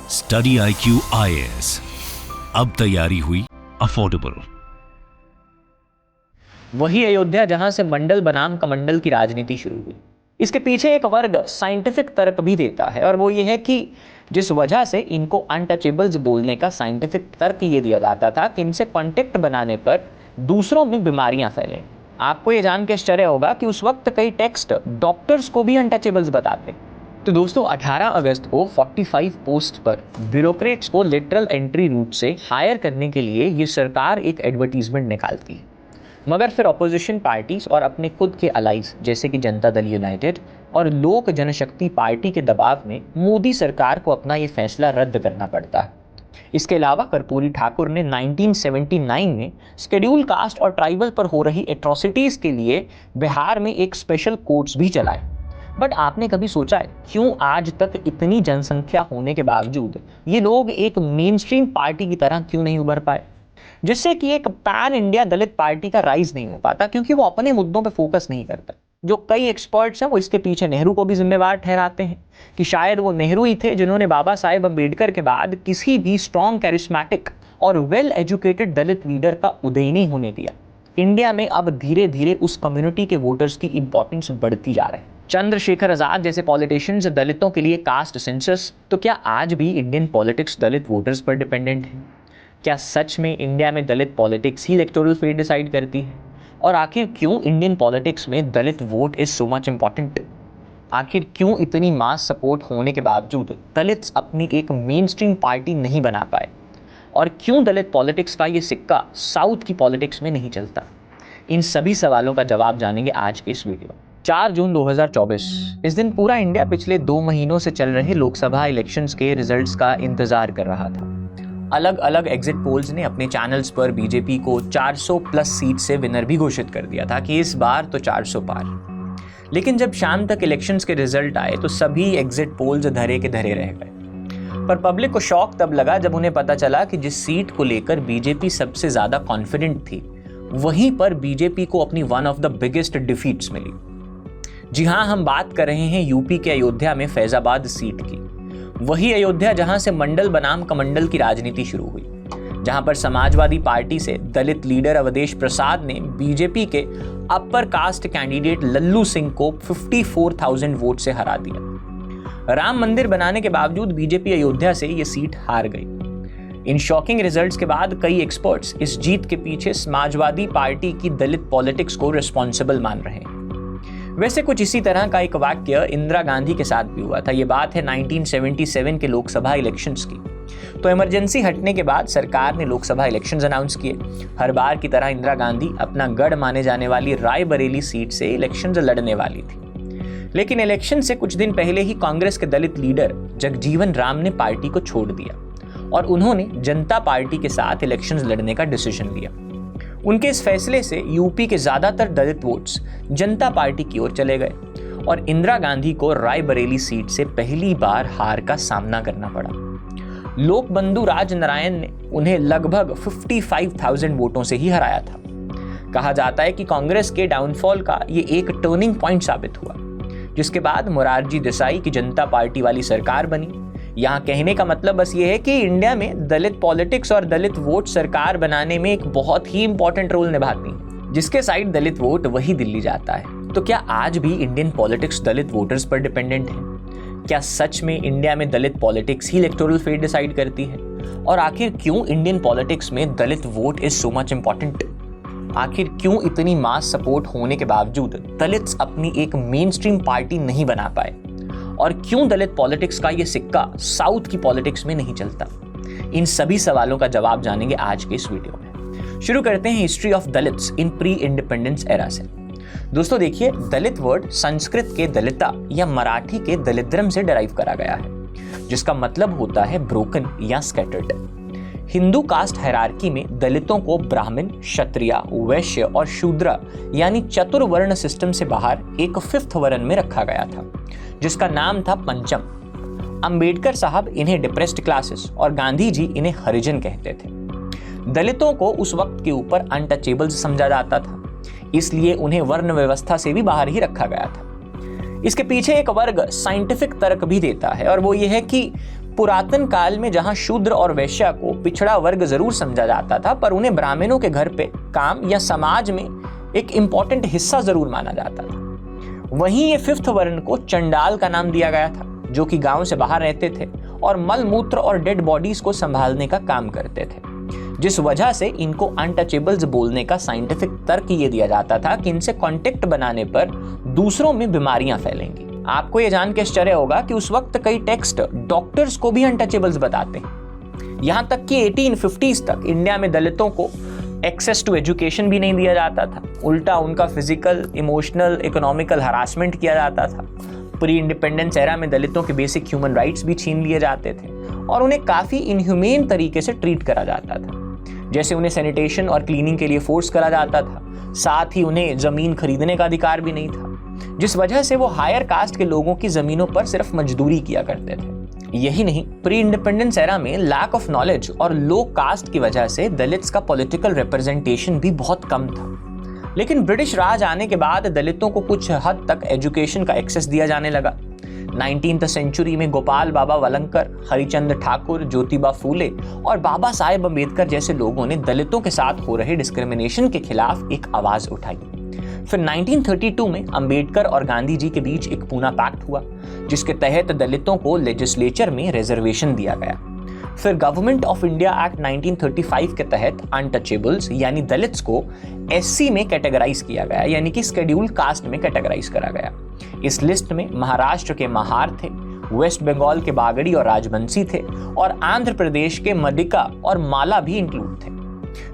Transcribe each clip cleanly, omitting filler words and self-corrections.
Study IQ IAS, अब तैयारी हुई अफोर्डेबल। वही अयोध्या जहां से मंडल बनाम कमंडल की राजनीति शुरू हुई। इसके पीछे एक वर्ग साइंटिफिक तर्क भी देता है और वो ये है कि जिस वजह से इनको अनटचेबल्स बोलने का साइंटिफिक तर्क ये दिया जाता था कि इनसे कॉन्टेक्ट बनाने पर दूसरों में बीमारियां फैलें। आपको ये जान के आश्चर्य होगा कि उस वक्त कई टेक्स्ट डॉक्टर्स को भी अनटचेबल्स बताते। तो दोस्तों 18 अगस्त को 45 पोस्ट पर ब्यूरोक्रेट्स को लिटरल एंट्री रूट से हायर करने के लिए ये सरकार एक एडवर्टीजमेंट निकालती है। मगर फिर अपोजिशन पार्टीज और अपने खुद के अलाइज जैसे कि जनता दल यूनाइटेड और लोक जनशक्ति पार्टी के दबाव में मोदी सरकार को अपना ये फैसला रद्द करना पड़ता है। इसके अलावा कर्पूरी ठाकुर ने 1979 में शेड्यूल कास्ट और ट्राइबल पर हो रही एट्रोसिटीज के लिए बिहार में एक स्पेशल कोर्ट्स भी चलाए। बट आपने कभी सोचा है क्यों आज तक इतनी जनसंख्या होने के बावजूद ये लोग एक मेन स्ट्रीम पार्टी की तरह क्यों नहीं उभर पाए, जिससे कि एक पैन इंडिया दलित पार्टी का राइज नहीं हो पाता? क्योंकि वो अपने मुद्दों पे फोकस नहीं करता। जो कई एक्सपर्ट्स हैं वो इसके पीछे नेहरू को भी जिम्मेवार ठहराते हैं कि शायद वो नेहरू ही थे जिन्होंने बाबा साहेब अम्बेडकर के बाद किसी भी स्ट्रॉन्ग कैरिस्मेटिक और वेल एजुकेटेड दलित लीडर का उदय नहीं होने दिया। इंडिया में अब धीरे धीरे उस कम्युनिटी के वोटर्स की इंपॉर्टेंस बढ़ती जा रही है। चंद्रशेखर आजाद जैसे पॉलिटिशियंस दलितों के लिए कास्ट सेंसस, तो क्या आज भी इंडियन पॉलिटिक्स दलित वोटर्स पर डिपेंडेंट है? क्या सच में इंडिया में दलित पॉलिटिक्स ही इलेक्टोरल फेट डिसाइड करती है? और आखिर क्यों इंडियन पॉलिटिक्स में Dalit vote is so much important? आखिर क्यों इतनी मास सपोर्ट होने के बावजूद दलित्स अपनी एक मेन स्ट्रीम पार्टी नहीं बना पाए? और क्यों दलित पॉलिटिक्स का ये सिक्का साउथ की पॉलिटिक्स में नहीं चलता? इन सभी सवालों का जवाब जानेंगे आज के इस वीडियो में। 4 जून 2024 इस दिन पूरा इंडिया पिछले 2 महीनों से चल रहे लोकसभा इलेक्शंस के रिजल्ट्स का इंतजार कर रहा था। अलग अलग एग्जिट पोल्स ने अपने चैनल्स पर बीजेपी को 400 प्लस सीट से विनर भी घोषित कर दिया था कि इस बार तो 400 पार। लेकिन जब शाम तक इलेक्शंस के रिजल्ट आए तो सभी एग्जिट पोल्स धरे के धरे रह गए। पर पब्लिक को शॉक तब लगा जब उन्हें पता चला कि जिस सीट को लेकर बीजेपी सबसे ज्यादा कॉन्फिडेंट थी, वहीं पर बीजेपी को अपनी one of the biggest defeats मिली। जी हाँ, हम बात कर रहे हैं यूपी के अयोध्या में फैजाबाद सीट की। वही अयोध्या जहां से मंडल बनाम कमंडल की राजनीति शुरू हुई, जहां पर समाजवादी पार्टी से दलित लीडर अवधेश प्रसाद ने बीजेपी के upper caste candidate Lallu Singh को 54,000 वोट से हरा दिया। राम मंदिर बनाने के बावजूद बीजेपी अयोध्या से ये सीट हार गई। इन शॉकिंग रिजल्ट्स के बाद कई एक्सपर्ट्स इस जीत के पीछे समाजवादी पार्टी की दलित पॉलिटिक्स को रिस्पॉन्सिबल मान रहे हैं। वैसे कुछ इसी तरह का एक वाक्य इंदिरा गांधी के साथ भी हुआ था। ये बात है 1977 के लोकसभा इलेक्शंस की। तो इमरजेंसी हटने के बाद सरकार ने लोकसभा इलेक्शंस अनाउंस किए। हर बार की तरह इंदिरा गांधी अपना गढ़ माने जाने वाली रायबरेली सीट से इलेक्शंस लड़ने वाली थी। लेकिन इलेक्शन से कुछ दिन पहले ही कांग्रेस के दलित लीडर जगजीवन राम ने पार्टी को छोड़ दिया और उन्होंने जनता पार्टी के साथ इलेक्शंस लड़ने का डिसीजन लिया। उनके इस फैसले से यूपी के ज्यादातर दलित वोट्स जनता पार्टी की ओर चले गए और इंदिरा गांधी को रायबरेली सीट से पहली बार हार का सामना करना पड़ा। लोक बंधु राज नारायण ने उन्हें लगभग 55,000 वोटों से ही हराया था। कहा जाता है कि कांग्रेस के डाउनफॉल का ये एक टर्निंग पॉइंट साबित हुआ, जिसके बाद मोरारजी देसाई की जनता पार्टी वाली सरकार बनी। यहाँ कहने का मतलब बस ये है कि इंडिया में दलित पॉलिटिक्स और दलित वोट सरकार बनाने में एक बहुत ही इंपॉर्टेंट रोल निभाती है। जिसके साइड दलित वोट वही दिल्ली जाता है। तो क्या आज भी इंडियन पॉलिटिक्स दलित वोटर्स पर डिपेंडेंट है? क्या सच में इंडिया में दलित पॉलिटिक्स ही इलेक्टोरल फेट डिसाइड करती है? और आखिर क्यों इंडियन पॉलिटिक्स में Dalit vote is so much important? आखिर क्यों इतनी मास सपोर्ट होने के बावजूद दलित्स अपनी एक मेन स्ट्रीम पार्टी नहीं बना पाए? और क्यों दलित पॉलिटिक्स का ये सिक्का साउथ की पॉलिटिक्स में नहीं चलता? इन सभी सवालों का जवाब जानेंगे आज के इस वीडियो में। शुरू करते हैं history of Dalits in pre independence era से। दोस्तों देखिए, दलित वर्ड संस्कृत के दलिता या मराठी के दलिद्रम से डराइव करा गया है, जिसका मतलब होता है ब्रोकन या स्कैटर्ड। हिंदू कास्ट हायरार्की में दलितों को ब्राह्मण, क्षत्रिय, वैश्य और शूद्र यानी चतुर्वर्ण सिस्टम से बाहर एक 5th वर्ण में रखा गया था, जिसका नाम था पंचम। अंबेडकर साहब इन्हें डिप्रेस्ड क्लासेस और गांधी जी इन्हें हरिजन कहते थे। दलितों को उस वक्त के ऊपर अनटचेबल्स समझा जाता था, इसलिए उन्हें वर्ण व्यवस्था से भी बाहर ही रखा गया था। इसके पीछे एक वर्ग साइंटिफिक तर्क भी देता है और वो ये है कि पुरातन काल में जहां शूद्र और वैश्य को पिछड़ा वर्ग जरूर समझा जाता था, पर उन्हें ब्राह्मणों के घर पे काम या समाज में एक इंपॉर्टेंट हिस्सा जरूर माना जाता था। वहीं ये फिफ्थ वर्ण को चंडाल का नाम दिया गया था, जो कि गांव से बाहर रहते थे और मल मूत्र और डेड बॉडीज को संभालने का काम करते थे, जिस वजह से इनको अनटचेबल्स बोलने का साइंटिफिक तर्क ये दिया जाता था कि इनसे कांटेक्ट बनाने पर दूसरों में बीमारियां फैलेंगी। आपको ये जान के आश्चर्य होगा कि उस वक्त कई टेक्स्ट डॉक्टर्स को भी अनटचेबल्स बताते हैं। यहां तक कि 1850s तक इंडिया में दलितों को एक्सेस टू एजुकेशन भी नहीं दिया जाता था। उल्टा उनका फिजिकल, इमोशनल, इकोनॉमिकल हरासमेंट किया जाता था। प्री इंडिपेंडेंस एरा में दलितों के बेसिक ह्यूमन राइट्स भी छीन लिए जाते थे और उन्हें काफी इनह्यूमेन तरीके से ट्रीट करा जाता था। जैसे उन्हें सैनिटेशन और क्लीनिंग के लिए फोर्स करा जाता था, साथ ही उन्हें जमीन खरीदने का अधिकार भी नहीं था, जिस वजह से वो हायर कास्ट के लोगों की जमीनों पर सिर्फ मजदूरी किया करते थे। यही नहीं, प्री इंडिपेंडेंस एरा में लैक ऑफ नॉलेज और लो कास्ट की वजह से दलित्स का पॉलिटिकल रिप्रेजेंटेशन भी बहुत कम था। लेकिन ब्रिटिश राज आने के बाद दलितों को कुछ हद तक एजुकेशन का एक्सेस दिया जाने लगा। 19th सेंचुरी में गोपाल बाबा वलंकर, हरिचंद्र ठाकुर, ज्योतिबा फूले और बाबा साहेब अम्बेडकर जैसे लोगों ने दलितों के साथ हो रहे डिस्क्रिमिनेशन के खिलाफ एक आवाज उठाई। फिर 1932 में अंबेडकर और गांधी जी के बीच एक पूना पैक्ट हुआ, जिसके तहत दलितों को लेजिस्लेचर में रिजर्वेशन दिया गया। फिर गवर्नमेंट ऑफ इंडिया एक्ट 1935 के तहत अनटचेबल्स यानी दलित्स को एससी में कैटेगराइज किया गया, यानी कि शेड्यूल्ड कास्ट में कैटेगराइज करा गया। इस लिस्ट में महाराष्ट्र के महार थे, वेस्ट बंगाल के बागड़ी और राजबंशी थे और आंध्र प्रदेश के मडिका और माला भी इंक्लूड थे।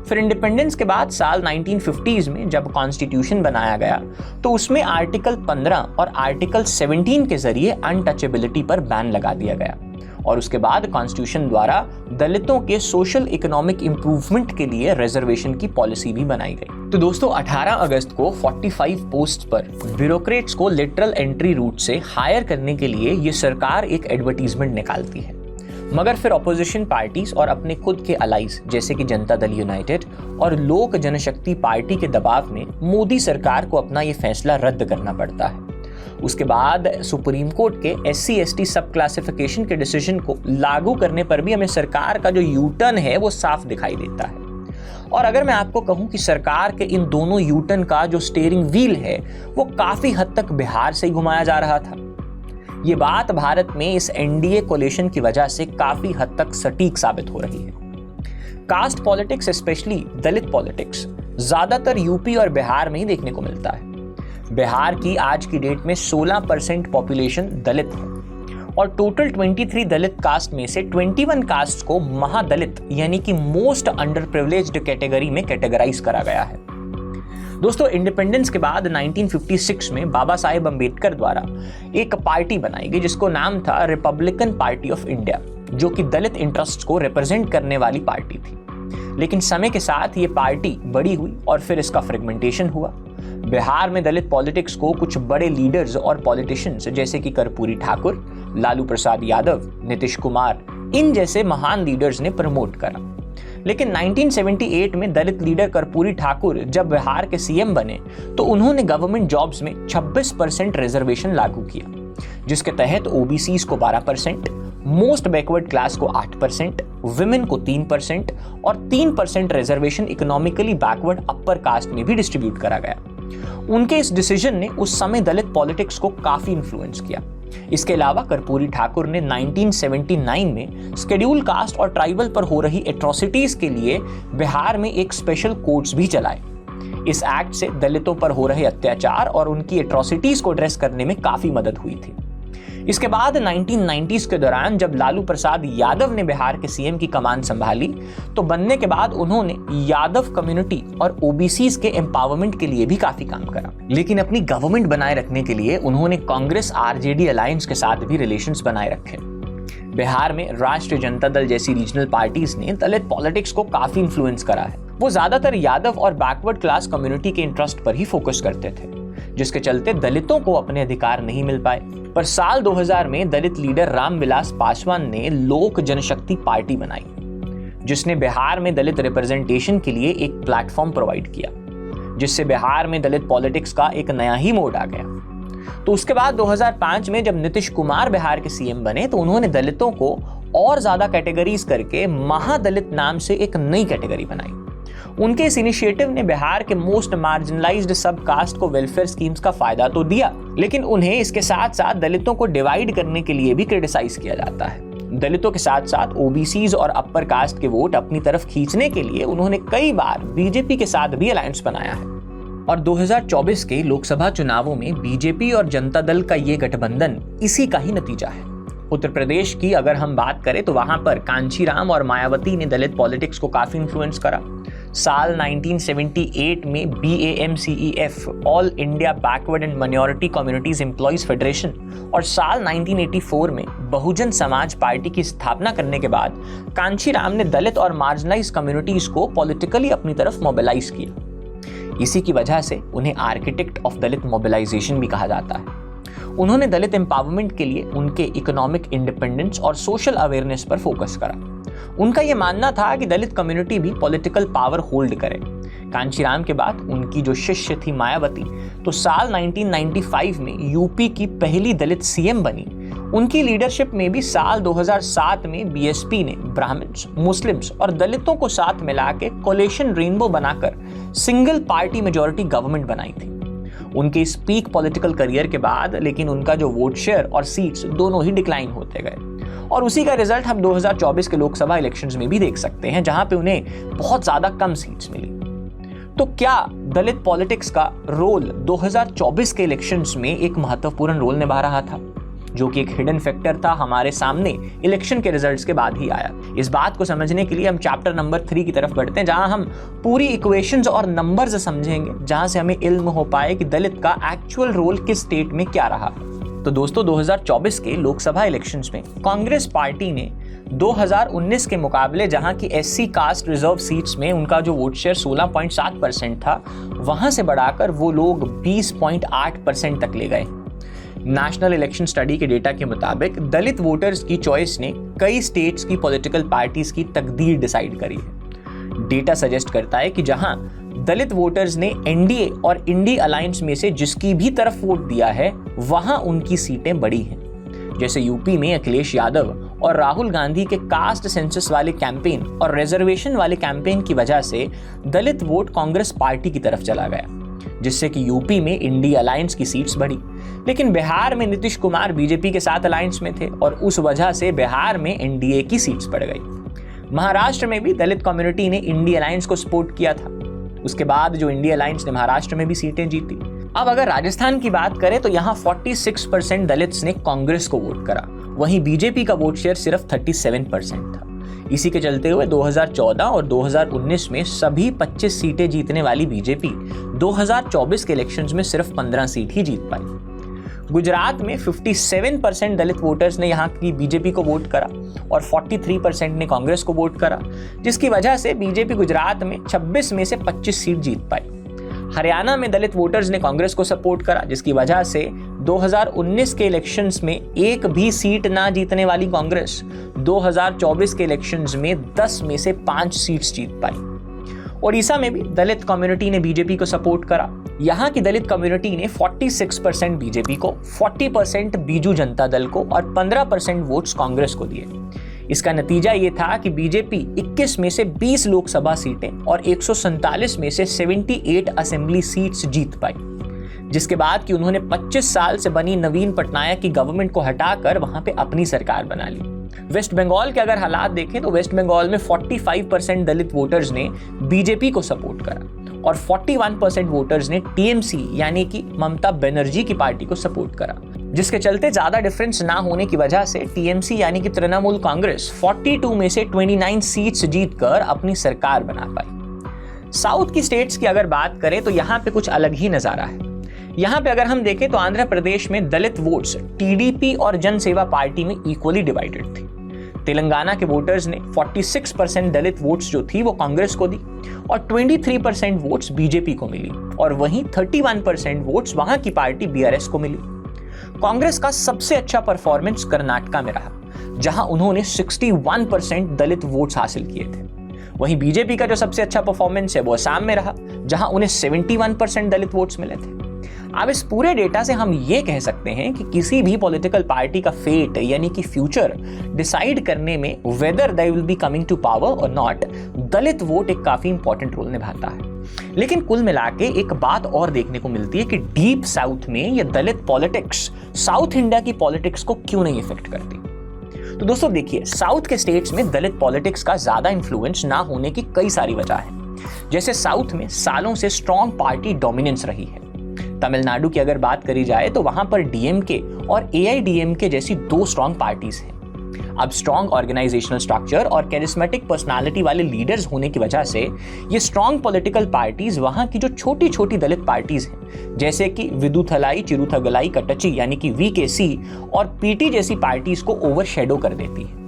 फिर इंडिपेंडेंस के बाद साल 1950s में जब कॉन्स्टिट्यूशन बनाया गया तो उसमें आर्टिकल 15 और आर्टिकल 17 के जरिए अनटचेबिलिटी पर बैन लगा दिया गया और उसके बाद कॉन्स्टिट्यूशन द्वारा दलितों के सोशल इकोनॉमिक इंप्रूवमेंट के लिए रिजर्वेशन की पॉलिसी भी बनाई गई। तो दोस्तों 18 अगस्त को 45 पोस्ट पर ब्यूरोक्रेट्स को लिटरल एंट्री रूट से हायर करने के लिए ये सरकार एक एडवर्टीजमेंट निकालती है, मगर फिर ऑपोजिशन पार्टीज और अपने खुद के अलाइज जैसे कि जनता दल यूनाइटेड और लोक जनशक्ति पार्टी के दबाव में मोदी सरकार को अपना ये फैसला रद्द करना पड़ता है। उसके बाद सुप्रीम कोर्ट के SC/ST सब क्लासिफिकेशन के डिसीजन को लागू करने पर भी हमें सरकार का जो यू टर्न है वो साफ दिखाई देता है। और अगर मैं आपको कहूं कि सरकार के इन दोनों यू टर्न का जो स्टीयरिंग व्हील है वो काफी हद तक बिहार से ही घुमाया जा रहा था, ये बात भारत में इस NDA कोलिशन की वजह से काफी हद तक सटीक साबित हो रही है। कास्ट पॉलिटिक्स, स्पेशली दलित पॉलिटिक्स, ज्यादातर यूपी और बिहार में ही देखने को मिलता है। बिहार की आज की डेट में 16% पॉपुलेशन दलित है और टोटल 23 दलित कास्ट में से 21 कास्ट को महादलित यानी कि मोस्ट अंडर प्रिविलेज्ड कैटेगरी में कैटेगराइज करा गया है। दोस्तों इंडिपेंडेंस के बाद 1956 में बाबा साहेब अम्बेडकर द्वारा एक पार्टी बनाई गई जिसको नाम था रिपब्लिकन पार्टी ऑफ इंडिया, जो कि दलित इंटरेस्ट को रिप्रेजेंट करने वाली पार्टी थी। लेकिन समय के साथ ये पार्टी बड़ी हुई और फिर इसका फ्रेगमेंटेशन हुआ। बिहार में दलित पॉलिटिक्स को कुछ बड़े लीडर्स और पॉलिटिशियंस जैसे कि कर्पूरी ठाकुर, लालू प्रसाद यादव, नीतीश कुमार, इन जैसे महान लीडर्स ने प्रमोट करा। लेकिन 1978 में दलित लीडर कर्पूरी ठाकुर जब बिहार के CM बने तो उन्होंने गवर्नमेंट जॉब्स में 26% रिजर्वेशन लागू किया, जिसके तहत OBCs को 12%, मोस्ट बैकवर्ड क्लास को 8%, विमेन को 3% और 3% reservation economically backward upper caste में भी डिस्ट्रीब्यूट करा गया। उनके इस डिसीजन ने उस समय दलित पॉलिटिक्स को काफी इन्फ्लुएंस किया। इसके अलावा कर्पूरी ठाकुर ने 1979 में शेड्यूल कास्ट और ट्राइबल पर हो रही एट्रोसिटीज के लिए बिहार में एक स्पेशल कोर्ट्स भी चलाए। इस एक्ट से दलितों पर हो रहे अत्याचार और उनकी एट्रोसिटीज को एड्रेस करने में काफी मदद हुई थी। इसके बाद 1990s के दौरान जब लालू प्रसाद यादव ने बिहार के CM की कमान संभाली तो बनने के बाद उन्होंने यादव कम्युनिटी और OBCs के एम्पावरमेंट के लिए भी काफी काम करा। लेकिन अपनी गवर्नमेंट बनाए रखने के लिए उन्होंने कांग्रेस RJD अलायंस के साथ भी रिलेशंस बनाए रखे। बिहार में राष्ट्रीय जनता दल जैसी रीजनल पार्टीज ने दलित पॉलिटिक्स को काफी इन्फ्लुएंस करा है। वो ज्यादातर यादव और बैकवर्ड क्लास कम्युनिटी के इंटरेस्ट पर ही फोकस करते थे, जिसके चलते दलितों को अपने अधिकार नहीं मिल पाए। पर साल 2000 में दलित लीडर रामविलास पासवान ने लोक जनशक्ति पार्टी बनाई, जिसने बिहार में दलित रिप्रेजेंटेशन के लिए एक प्लेटफॉर्म प्रोवाइड किया, जिससे बिहार में दलित पॉलिटिक्स का एक नया ही मोड आ गया। तो उसके बाद 2005 में जब नीतीश कुमार बिहार के CM बने तो उन्होंने दलितों को और ज्यादा कैटेगरीज करके महादलित नाम से एक नई कैटेगरी बनाई। उनके इस इनिशिएटिव ने बिहार के मोस्ट मार्जिनलाइज्ड सब कास्ट को वेलफेयर स्कीम्स का फायदा तो दिया, लेकिन उन्हें इसके साथ साथ दलितों को डिवाइड करने के लिए भी क्रिटिसाइज किया जाता है। दलितों के साथ साथ ओबीसीज और अपर कास्ट के वोट अपनी तरफ खींचने के लिए उन्होंने कई बार बीजेपी के साथ भी अलायंस बनाया है। और 2024 के लोकसभा चुनावों में बीजेपी और जनता दल का ये गठबंधन इसी का ही नतीजा है। उत्तर प्रदेश की अगर हम बात करें तो वहां पर कांचीराम और मायावती ने दलित पॉलिटिक्स को काफी इन्फ्लुएंस करा। साल 1978 में BAMCEF all India backward and minority communities employees federation और साल 1984 में बहुजन समाज पार्टी की स्थापना करने के बाद कांचीराम ने दलित और मार्जिनलाइज कम्युनिटीज को पॉलिटिकली अपनी तरफ मोबिलाइज किया। इसी की वजह से उन्हें आर्किटेक्ट ऑफ दलित मोबिलाइजेशन भी कहा जाता है। उन्होंने दलित एम्पावरमेंट के लिए उनके इकोनॉमिक इंडिपेंडेंस और सोशल अवेयरनेस पर फोकस करा। उनका यह मानना था कि दलित कम्युनिटी भी पॉलिटिकल पावर होल्ड करे। कांचीराम के बाद उनकी जो शिष्य थी मायावती, तो साल 1995 में यूपी की पहली दलित सीएम बनी। उनकी लीडरशिप में भी साल 2007 में बीएसपी ने ब्राह्मण्स, मुस्लिम्स और दलितों को साथ मिला के कोलिशन रेनबो बनाकर सिंगल पार्टी मेजॉरिटी गवर्नमेंट बनाई थी। उनके इस पीक पॉलिटिकल करियर के बाद लेकिन उनका जो वोट शेयर और सीट्स दोनों ही डिक्लाइन होते गए, और उसी का रिजल्ट हम 2024 के लोकसभा इलेक्शंस में भी देख सकते हैं, जहां पे उन्हें बहुत ज्यादा कम सीट्स मिली। तो क्या दलित पॉलिटिक्स का रोल 2024 के इलेक्शंस में एक महत्वपूर्ण रोल निभा रहा था, जो कि एक हिडन फैक्टर था, हमारे सामने इलेक्शन के रिजल्ट्स के बाद ही आया। इस बात को समझने के लिए हम चैप्टर नंबर 3 की तरफ बढ़ते हैं, जहां हम पूरी इक्वेशंस और नंबर्स समझेंगे, जहां से हमें इल्म हो पाए कि दलित का एक्चुअल रोल किस स्टेट में क्या रहा। तो दोस्तों 2024 के लोकसभा इलेक्शंस में कांग्रेस पार्टी ने 2019 के मुकाबले जहां की SC कास्ट रिजर्व सीट्स में उनका जो वोट शेयर 16.7% था, वहां से बढ़ाकर वो लोग 20.8% तक ले गए। नेशनल इलेक्शन स्टडी के डेटा के मुताबिक दलित वोटर्स की चॉइस ने कई स्टेट्स की पॉलिटिकल पार्टीज की तकदीर डिसाइड करी है। डेटा सजेस्ट करता है कि जहां दलित वोटर्स ने एनडीए और इंडी अलायंस में से जिसकी भी तरफ वोट दिया है, वहां उनकी सीटें बढ़ी हैं। जैसे यूपी में अखिलेश यादव और राहुल गांधी के कास्ट सेंसस वाले कैंपेन और रिजर्वेशन वाले कैंपेन की वजह से दलित वोट कांग्रेस पार्टी की तरफ चला गया, जिससे कि यूपी में इंडी अलायंस की सीट्स बढ़ी। लेकिन बिहार में नीतीश कुमार बीजेपी के साथ अलायंस में थे और उस वजह से बिहार में एनडीए की सीट्स बढ़ गई। महाराष्ट्र में भी दलित कम्युनिटी ने इंडी अलायंस को सपोर्ट किया था। उसके बाद जो इंडी अलायंस ने महाराष्ट्र में भी सीटें जीती। अब अगर राजस्थान की बात करें तो यहाँ 46% दलित्स ने कांग्रेस को वोट करा, वहीं बीजेपी का वोट शेयर सिर्फ 37% था। इसी के चलते हुए 2014 और 2019 में सभी 25 सीटें जीतने वाली बीजेपी 2024 के इलेक्शंस में सिर्फ 15 सीट ही जीत पाई। गुजरात में 57% दलित वोटर्स ने यहाँ की बीजेपी को वोट करा और 43% ने कांग्रेस को वोट करा, जिसकी वजह से बीजेपी गुजरात में 26 में से 25 सीट जीत पाई। हरियाणा में दलित वोटर्स ने कांग्रेस को सपोर्ट करा, जिसकी वजह से 2019 के इलेक्शंस में एक भी सीट ना जीतने वाली कांग्रेस 2024 के इलेक्शंस में 10 में से 5 सीट्स जीत पाई। ओडिशा में भी दलित कम्युनिटी ने बीजेपी को सपोर्ट करा। यहाँ की दलित कम्युनिटी ने 46% बीजेपी को, 40% बीजू जनता दल को और 15% वोट्स कांग्रेस को दिए। इसका नतीजा ये था कि बीजेपी 21 में से 20 लोकसभा सीटें और 147 में से 78 असेंबली सीट्स जीत पाई, जिसके बाद कि उन्होंने 25 साल से बनी नवीन पटनायक की गवर्नमेंट को हटाकर वहां पे अपनी सरकार बना ली। वेस्ट बंगाल के अगर हालात देखें तो वेस्ट बंगाल में 45% दलित वोटर्स ने बीजेपी को सपोर्ट करा और 41% वोटर्स ने टीएमसी यानी कि ममता बनर्जी की पार्टी को सपोर्ट करा, जिसके चलते ज्यादा डिफरेंस ना होने की वजह से टीएमसी यानी कि तृणमूल कांग्रेस 42 में से 29 सीट्स जीतकर अपनी सरकार बना पाई। साउथ की स्टेट्स की अगर बात करें तो यहाँ पे कुछ अलग ही नजारा है। यहाँ पे अगर हम देखें तो आंध्र प्रदेश में दलित वोट्स टीडीपी और जन सेवा पार्टी में इक्वली डिवाइडेड थी। तेलंगाना के वोटर्स ने 46% दलित वोट्स जो थी वो कांग्रेस को दी और 23% वोट्स बीजेपी को मिली, और वहीं 31% वोट्स वहां की पार्टी बीआरएस को मिली। कांग्रेस का सबसे अच्छा परफॉर्मेंस कर्नाटका में रहा, जहां उन्होंने 61% दलित वोट्स हासिल किए थे। वहीं बीजेपी का जो सबसे अच्छा परफॉर्मेंस है वो असम में रहा, जहां उन्हें 71% दलित वोट्स मिले थे। अब इस पूरे डेटा से हम ये कह सकते हैं कि किसी भी पॉलिटिकल पार्टी का फेट यानी कि फ्यूचर डिसाइड करने में whether they will be coming to power और नॉट, दलित वोट एक काफी इंपॉर्टेंट रोल निभाता है। लेकिन कुल मिलाके एक बात और देखने को मिलती है कि डीप साउथ में ये दलित पॉलिटिक्स साउथ इंडिया की पॉलिटिक्स को क्यों नहीं इफेक्ट करती। तो दोस्तों देखिए, साउथ के स्टेट्स में दलित पॉलिटिक्स का ज्यादा इन्फ्लुएंस ना होने की कई सारी वजह है। जैसे साउथ में सालों से स्ट्रॉन्ग पार्टी डोमिनेंस रही है। तमिलनाडु की अगर बात करी जाए तो वहां पर डीएमके और एआईडीएमके जैसी दो स्ट्रॉन्ग पार्टीज हैं। अब स्ट्रॉन्ग ऑर्गेनाइजेशनल स्ट्रक्चर और कैरिस्मेटिक पर्सनालिटी वाले लीडर्स होने की वजह से ये स्ट्रॉन्ग पॉलिटिकल पार्टीज वहां की जो छोटी छोटी दलित पार्टीज हैं, जैसे कि विदुथलाई चिरुथगलाई कटची यानी कि वीकेसी और पीटी जैसी पार्टीज को ओवरशैडो कर देती है।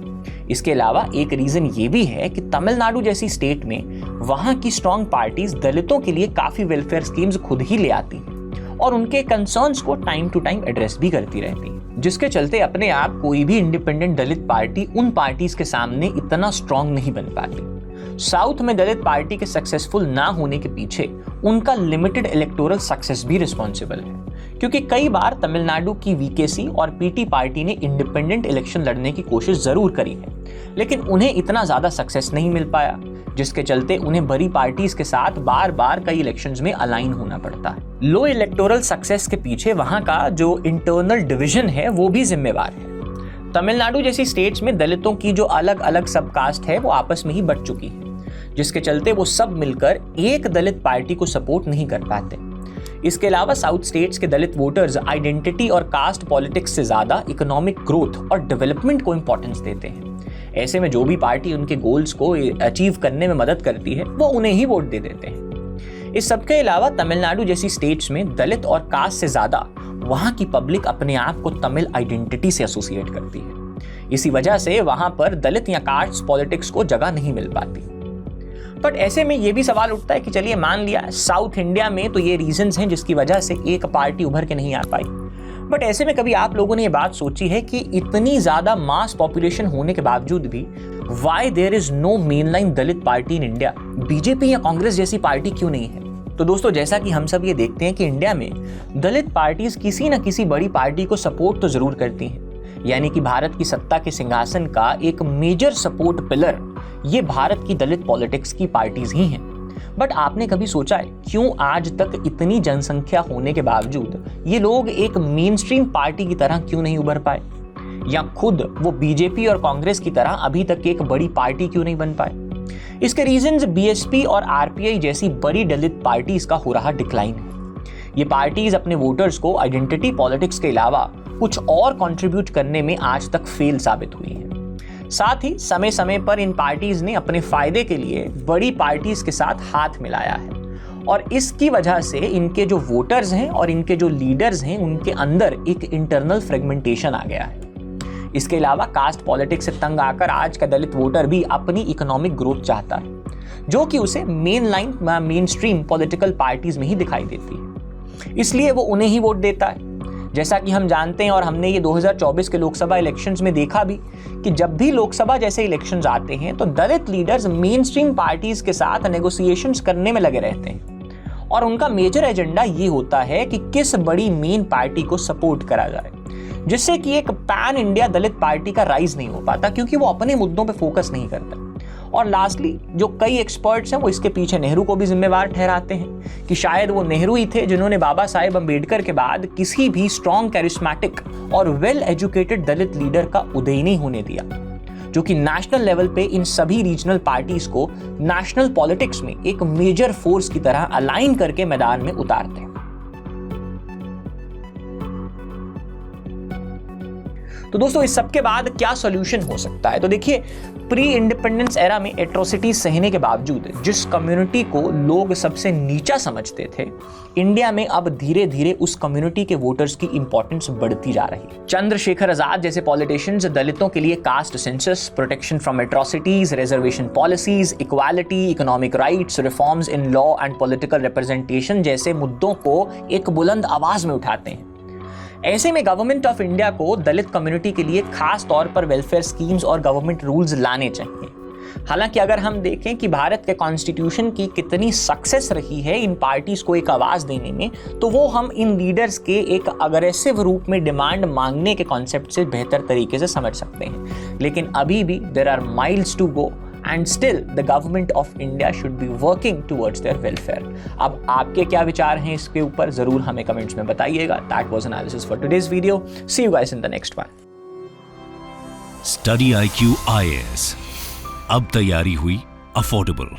इसके अलावा एक रीजन ये भी है कि तमिलनाडु जैसी स्टेट में वहां की स्ट्रॉन्ग पार्टीज दलितों के लिए काफी वेलफेयर स्कीम्स खुद ही ले आती हैं और उनके कंसर्न्स को टाइम टू टाइम एड्रेस भी करती रहती है, जिसके चलते अपने आप कोई भी इंडिपेंडेंट दलित पार्टी उन पार्टीज के सामने इतना स्ट्रॉन्ग नहीं बन पाती। साउथ में दलित पार्टी के सक्सेसफुल ना होने के पीछे उनका लिमिटेड इलेक्टोरल सक्सेस भी रिस्पॉन्सिबल है, क्योंकि कई बार तमिलनाडु की वीकेसी और पीटी पार्टी ने इंडिपेंडेंट इलेक्शन लड़ने की कोशिश जरूर करी है, लेकिन उन्हें इतना ज्यादा सक्सेस नहीं मिल पाया, जिसके चलते उन्हें बड़ी पार्टीज के साथ बार बार कई इलेक्शंस में अलाइन होना पड़ता है। लो इलेक्टोरल सक्सेस के पीछे वहां का जो इंटरनल डिवीजन है वो भी जिम्मेवार है। तमिलनाडु जैसी स्टेट्स में दलितों की जो अलग अलग सब कास्ट है वो आपस में ही बट चुकी है, जिसके चलते वो सब मिलकर एक दलित पार्टी को सपोर्ट नहीं कर पाते। इसके अलावा साउथ स्टेट्स के दलित वोटर्स आइडेंटिटी और कास्ट पॉलिटिक्स से ज्यादा इकोनॉमिक ग्रोथ और डेवलपमेंट को इंपॉर्टेंस देते हैं। ऐसे में जो भी पार्टी उनके गोल्स को अचीव करने में मदद करती है वो उन्हें ही वोट दे देते हैं। इस सब के अलावा तमिलनाडु जैसी स्टेट्स में दलित और कास्ट से ज्यादा वहां की पब्लिक अपने आप को तमिल आइडेंटिटी से एसोसिएट करती है। इसी वजह से वहां पर दलित या कास्ट पॉलिटिक्स को जगह नहीं मिल पाती। बट ऐसे में ये भी सवाल उठता है कि चलिए मान लिया साउथ इंडिया में तो ये रीजंस हैं जिसकी वजह से एक पार्टी उभर के नहीं आ पाई, बट ऐसे में कभी आप लोगों ने ये बात सोची है कि इतनी ज्यादा मास पॉपुलेशन होने के बावजूद भी why there is no mainline Dalit party in India, BJP या कांग्रेस जैसी पार्टी क्यों नहीं है। तो दोस्तों जैसा कि हम सब ये देखते हैं कि इंडिया में दलित पार्टीज किसी न किसी बड़ी पार्टी को सपोर्ट तो जरूर करती हैं, यानी कि भारत की सत्ता के सिंहासन का एक मेजर सपोर्ट पिलर ये भारत की दलित पॉलिटिक्स की पार्टीज ही हैं। बट आपने कभी सोचा है क्यों आज तक इतनी जनसंख्या होने के बावजूद ये लोग एक मेन स्ट्रीम पार्टी की तरह क्यों नहीं उभर पाए, या खुद वो बीजेपी और कांग्रेस की तरह अभी तक एक बड़ी पार्टी क्यों नहीं बन पाए। इसके रीजंस बीएसपी और आरपीआई जैसी बड़ी दलित पार्टीज का हो रहा डिक्लाइन है। ये पार्टीज अपने वोटर्स को आइडेंटिटी पॉलिटिक्स के अलावा कुछ और कंट्रीब्यूट करने में आज तक फेल साबित हुई है। साथ ही समय समय पर इन पार्टीज ने अपने फायदे के लिए बड़ी पार्टीज के साथ हाथ मिलाया है और इसकी वजह से इनके जो वोटर्स हैं और इनके जो लीडर्स हैं उनके अंदर एक इंटरनल फ्रेगमेंटेशन आ गया है। इसके अलावा कास्ट पॉलिटिक्स से तंग आकर आज का दलित वोटर भी अपनी इकोनॉमिक ग्रोथ चाहता है, जो कि उसे मेन स्ट्रीम पॉलिटिकल पार्टीज में ही दिखाई देती है, इसलिए वो उन्हें ही वोट देता है। जैसा कि हम जानते हैं और हमने ये 2024 के लोकसभा इलेक्शंस में देखा भी कि जब भी लोकसभा जैसे इलेक्शंस आते हैं तो दलित लीडर्स मेन स्ट्रीम पार्टीज के साथ नेगोशिएशंस करने में लगे रहते हैं और उनका मेजर एजेंडा ये होता है कि किस बड़ी मेन पार्टी को सपोर्ट करा जाए, जिससे कि एक पैन इंडिया दलित पार्टी का राइज नहीं हो पाता, क्योंकि वो अपने मुद्दों पे फोकस नहीं करता। और लास्टली जो कई एक्सपर्ट्स हैं वो इसके पीछे नेहरू को भी जिम्मेवार ठहराते हैं कि शायद वो नेहरू ही थे जिन्होंने बाबा साहेब अम्बेडकर के बाद किसी भी स्ट्रॉन्ग कैरिस्मेटिक और वेल एजुकेटेड दलित लीडर का उदय ही नहीं होने दिया, जो कि नेशनल लेवल पे इन सभी रीजनल पार्टीज को नेशनल पॉलिटिक्स में एक मेजर फोर्स की तरह अलाइन करके मैदान में उतारते हैं। तो दोस्तों इस सब के बाद क्या सॉल्यूशन हो सकता है। तो देखिए, प्री इंडिपेंडेंस एरा में एट्रोसिटी सहने के बावजूद जिस कम्युनिटी को लोग सबसे नीचा समझते थे, इंडिया में अब धीरे धीरे उस कम्युनिटी के वोटर्स की इंपॉर्टेंस बढ़ती जा रही है। चंद्रशेखर आजाद जैसे पॉलिटिशियंस दलितों के लिए caste census, protection from atrocities, reservation policies, equality, economic rights, reforms in law and political representation जैसे मुद्दों को एक बुलंद आवाज में उठाते हैं। ऐसे में गवर्नमेंट ऑफ इंडिया को दलित कम्युनिटी के लिए खास तौर पर वेलफेयर स्कीम्स और गवर्नमेंट रूल्स लाने चाहिए, हालांकि अगर हम देखें कि भारत के कॉन्स्टिट्यूशन की कितनी सक्सेस रही है इन पार्टीज को एक आवाज देने में, तो वो हम इन लीडर्स के एक अग्रेसिव रूप में डिमांड मांगने के कॉन्सेप्ट से बेहतर तरीके से समझ सकते हैं। लेकिन अभी भी there are miles to go and still the government of India should be working towards their welfare. अब आपके क्या विचार हैं इसके ऊपर जरूर हमें कमेंट्स में बताइएगा। That was analysis for today's video. See you guys in the next one. Study IQ IAS, अब तैयारी हुई अफोर्डेबल।